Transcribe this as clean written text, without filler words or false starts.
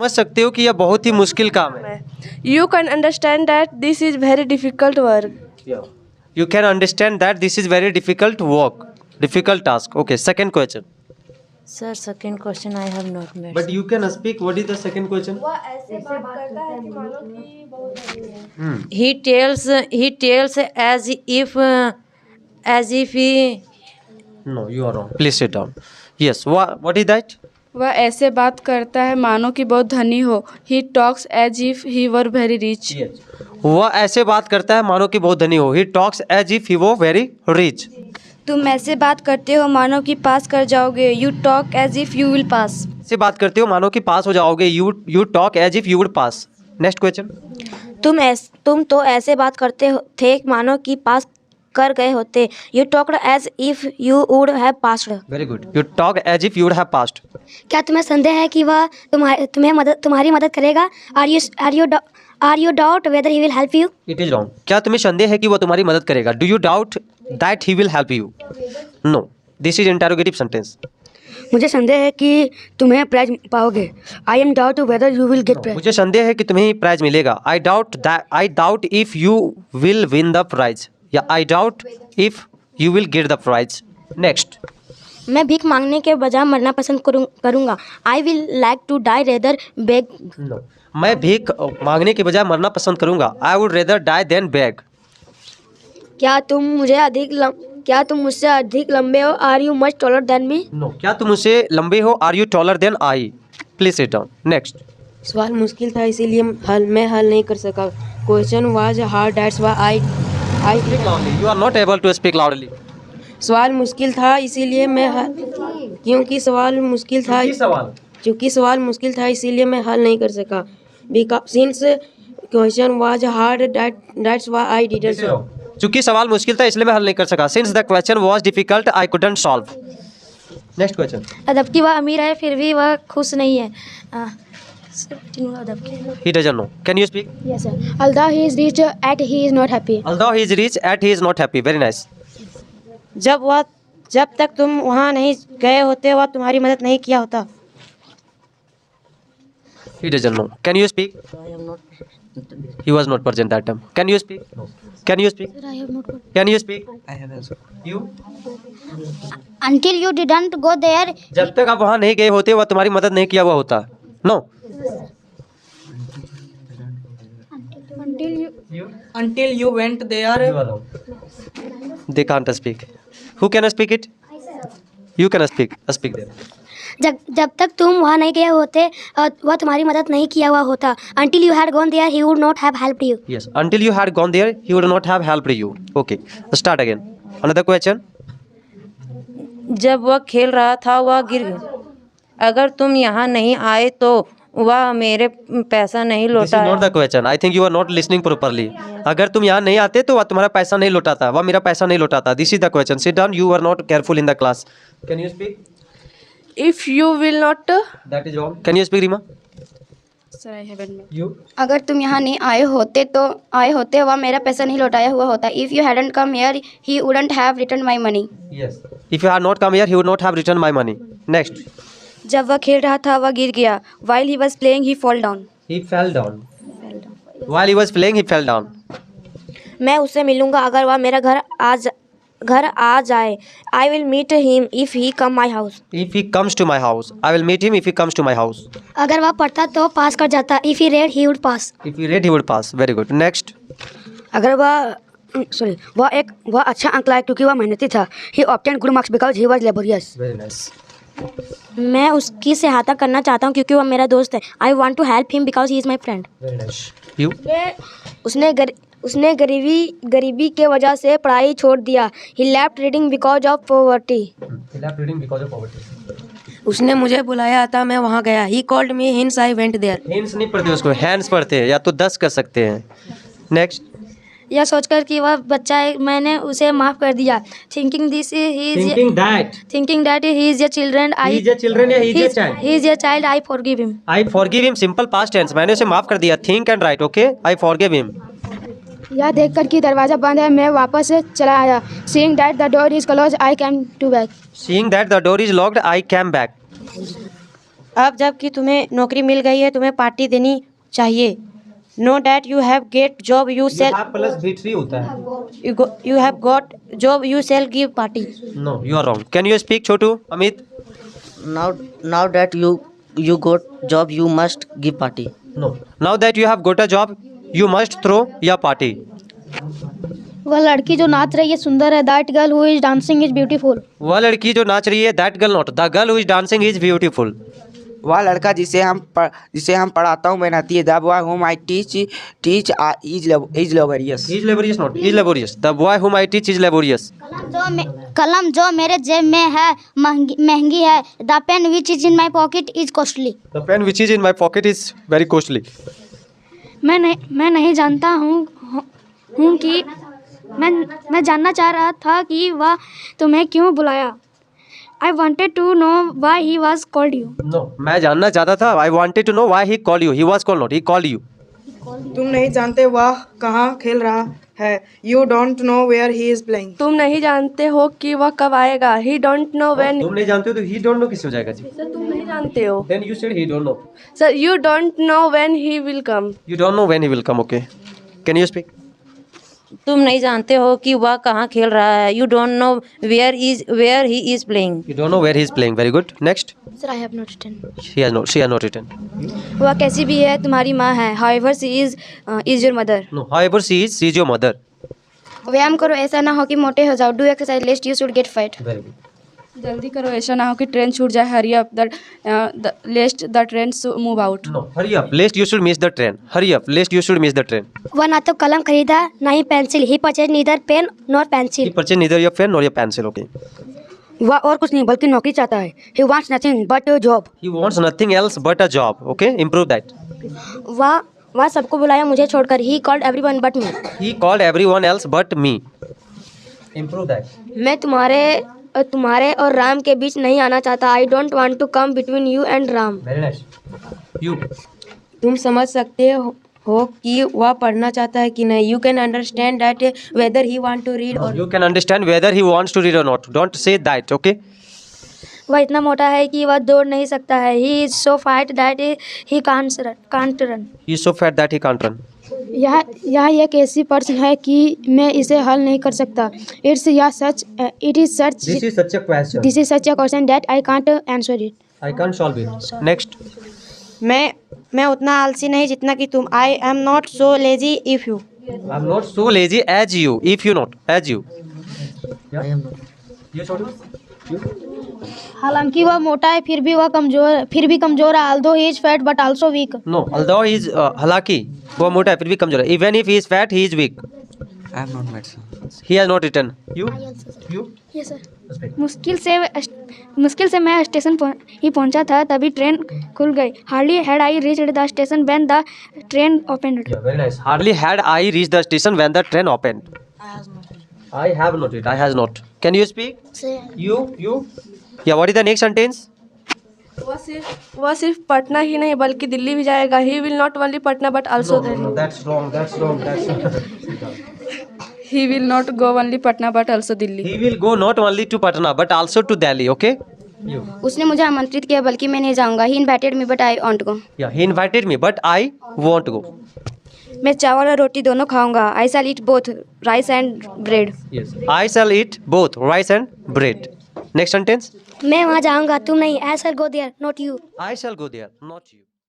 समझ सकते हो कि यह बहुत ही मुश्किल काम है। You can understand that this is very difficult work. You can understand that this is very difficult work, difficult task. Okay, second question. Sir, second question I have not made. But you can speak. What is the second question? वह ऐसे बात करता है कि मानो कि बहुत धनी है। He tells as if he. No, you are wrong. Please sit down. Yes. What is that? वह ऐसे बात करता है मानो कि बहुत धनी हो। He talks as if he were very rich. वह ऐसे बात करता है मानो कि बहुत धनी हो। He talks as if he were very rich. तुम ऐसे बात करते हो मानो कि पास कर जाओगे। You talk as if you will pass. ऐसे बात करते हो मानो कि पास हो जाओगे। You talk as if you would pass. Next question. तुम तो ऐसे बात करते थे मानो कि पास कर गए होते। You talked as if you would have passed. Very good. You talk as if you would have passed. क्या तुम्हें संदेह है कि वह तुम्हारी मदद करेगा? Are you doubt whether he will help you? It is wrong. क्या तुम्हें संदेह है कि वह तुम्हारी मदद करेगा? Do you doubt that he will help you? No. This is interrogative sentence. मुझे संदेह है कि तुम्हें प्राइज पाओगे। I am doubt whether you will get prize. मुझे संदेह है कि तुम्हें प्राइज मिलेगा। I doubt if you will win the prize. या I doubt if you will get the prize. Next. मैं भीख मांगने के बजाय मरना पसंद करूंगा। I will like to die rather beg. No. मैं भीख मांगने के बजाय मरना पसंद करूंगा। I would rather die than beg. क्या तुम मुझसे अधिक लंबे हो? Are you much taller than me? No. क्या तुम मुझसे लंबे हो? Are you taller than I? Please sit down. Next. सवाल मुश्किल था इसीलिए मैं हल नहीं कर सका। Question was hard that's why I Speak loudly. You are not able to speak loudly. सवाल मुश्किल था इसीलिए क्योंकि सवाल मुश्किल था चूँकि सवाल मुश्किल था इसीलिए मैं हल नहीं कर सका। Since question was hard that's why I didn't. चूंकि सवाल मुश्किल था इसलिए मैं हल नहीं कर सका। Since the question was difficult, I couldn't solve. Next question. जबकि वह अमीर है फिर भी वह खुश नहीं है। He doesn't know. Can you speak? Yes sir. Although he is rich at he is not happy. Although he is rich, at he is not happy. Very nice. जब तक तुम वहाँ नहीं गए होते वह तुम्हारी मदद नहीं किया होता। He doesn't know. Can you speak? He was not present that time. Can you speak? No. Can you speak? I have not. Can you speak? I have also. You? Until you didn't go there. जब तक आप वहाँ नहीं गए होते वह तुम्हारी मदद नहीं किया हुआ होता। No. Until you went there. You are wrong. They can't speak. Who can speak it? You can speak. Speak there. जब तक तुम वहाँ नहीं गए होते वह तुम्हारी मदद नहीं किया हुआ होता। Until you had gone there he would not have helped you. Yes. Until you had gone there, he would not have helped you. Okay. Start again. Another question. जब वह खेल रहा था वह गिर गया। अगर तुम यहाँ नहीं आए तो वह मेरे पैसा नहीं This is लौटाया। not the question. I think you are not listening properly. अगर तुम यहाँ नहीं आते तो वह तुम्हारा पैसा नहीं लौटाता। वह मेरा पैसा नहीं लौटाता। This is the question. Sit down. You are not careful in the class. Can you speak? If you will not. That is wrong. Can you speak, Rima? Sir, I haven't. You. अगर तुम यहाँ नहीं आए होते वह मेरा पैसा नहीं लौटाया हुआ होता। If you hadn't come here he wouldn't have returned my money. Yes. If you had not come here, he would not have returned my money. Next. जब वह खेल रहा था वह गिर गया। While he was playing he fell down. He fell down. While he was playing, he fell down. मैं उससे मिलूंगा अगर वह मेरा घर आ जाए। I will meet him if he come my house. If he comes to my house, I will meet him if he comes to my house. अगर वह पढ़ता तो पास कर जाता। If he read he would pass. If he read, he would pass. Very good. Next. अगर वह अच्छा अंक लाया क्योंकि वह मेहनती था। He obtained good marks because he was laborious. Very nice. मैं उसकी सहायता करना चाहता हूँ क्योंकि वह मेरा दोस्त है। I want to help him because he is my friend. Very nice. You? उसने गरीबी के वजह से पढ़ाई छोड़ दिया। He left reading because of poverty. He left reading because of poverty. उसने मुझे बुलाया था मैं वहाँ गया। He called me hence I went there. Hence नहीं पढ़ते उसको, hands पढ़ते हैं या तो 10 कर सकते हैं। Next. यह सोचकर कि वह बच्चा है मैंने उसे माफ कर दिया। Thinking that he is a children. He is a children या he is a child? He is a child. I forgive him. I forgive him. Simple past tense. मैंने उसे माफ कर दिया। Think and write. Okay. I forgive him. यह देखकर कि दरवाज़ा बंद है मैं वापस चला आया। Seeing that the door is closed I came to back. Seeing that the door is locked, I came back. अब जबकि तुम्हें नौकरी मिल गई है तुम्हें पार्टी देनी चाहिए। Know that you have get job you shall plus V3 होता है। You have got job you shall give party. No, you are wrong. Can you speak Chhotu? Amit? Now that you got job, you must give party. No. Now that you have got a job, you must throw your party. वह लड़की जो नाच रही है सुंदर है। That girl who is dancing is beautiful. वह लड़की जो नाच रही है, that girl not, the girl who is dancing is beautiful. वह लड़का जिसे हम पढ़ाता हूँ मेहनती है। The boy whom I teach is laborious. He is laborious not, he is laborious. The boy whom I teach is laborious. कलम जो मेरे जेब में है महंगी है। The pen which is in my pocket is costly. The pen which is in my pocket is very costly. मैं नहीं जानता हूँ कि मैं जानना चाह रहा था कि वह तुम्हें क्यों बुलाया। I wanted to know why he was called you. No. मैं जानना चाहता था। I wanted to know why he called you. He was called not, he called you. तुम नहीं जानते वह कहाँ खेल रहा है। You don't know where he is playing. तुम नहीं जानते हो कि वह कब आएगा। He don't know when. तुम नहीं जानते हो तो he don't know किस हो जाएगा जी। सर तुम नहीं जानते हो। Then you said he don't know. Sir you don't know when he will come. You don't know when he will come. Okay. Can you speak? तुम नहीं जानते हो कि वह कहाँ खेल रहा है। You don't know where he is playing. You don't know where he is playing. Very good. Next. Sir, I have not written. She has not written. वह कैसी भी है तुम्हारी माँ है। However, she is your mother. No. However, she is your mother. व्यायाम करो ऐसा ना हो कि मोटे हो जाओ। Do exercise लेस्ट you should get fat. Very good. जल्दी करो ऐसा ना हो कि ट्रेन छूट जाए। Hurry up lest the train move out. No. Hurry up. Lest you should miss the train. Hurry up. Lest you should miss the train. वह ना तो कलम खरीदा ना ही pencil. He purchase neither pen nor He pencil. purchased neither your pen nor your pencil. Okay. वह और कुछ नहीं बल्कि नौकरी चाहता है। He wants nothing but a job. He wants nothing else but a job. Okay. Improve that. वह सबको बुलाया मुझे छोड़कर। He called everyone but me. He called everyone else but me. Improve that. मैं तुम्हारे और राम के बीच नहीं आना चाहता। I don't want to come between you and Ram. Very nice. You. तुम समझ सकते हो कि वह पढ़ना चाहता है कि नहीं। You can understand that whether he want to read और You can understand whether he wants to read or not. Don't say that. Okay. वह इतना मोटा है कि वह दौड़ नहीं सकता है। He is so fight that he can't run. He is so fat that he can't run. यह एक ऐसी प्रश्न है कि मैं इसे हल नहीं कर सकता। It is such This is such a question. This is such a question that I can't answer it. I can't solve it. Next. मैं उतना आलसी नहीं जितना कि तुम। I am not so lazy if you. I'm not so lazy as you. If you not as you. Yeah. I am not. You sorry? हालांकि वह मोटा है फिर भी कमजोर है। although he is fat but also weak. No. Although he is हालांकि वो मोटा है फिर भी कमजोर है। Even if he is fat, he is weak. I have not met sir. He has not written. You? You? Yes sir. मुश्किल से मैं स्टेशन ही पहुंचा था तभी ट्रेन खुल गई। Hardly had I reached the station when the train opened. Yeah. Very nice. Hardly had I reached the station when the train opened. I have not it. I has not. Can you speak? You. Yeah. What is the next sentence? वह सिर्फ पटना ही नहीं बल्कि दिल्ली भी जाएगा। He will not only Patna but also Delhi. That's wrong. That's wrong. He will not go only Patna but also Delhi. He will go not only to Patna but also to Delhi. Okay. You. उसने मुझे आमंत्रित किया बल्कि मैं नहीं जाऊंगा। He invited me but I want go. Yeah. He invited me but I won't go. मैं चावल और रोटी दोनों खाऊंगा। I shall eat both rice and bread. Yes. I shall eat both rice and bread. Next sentence. मैं वहाँ जाऊंगा तुम नहीं। I shall go there not you. I shall go there, not you.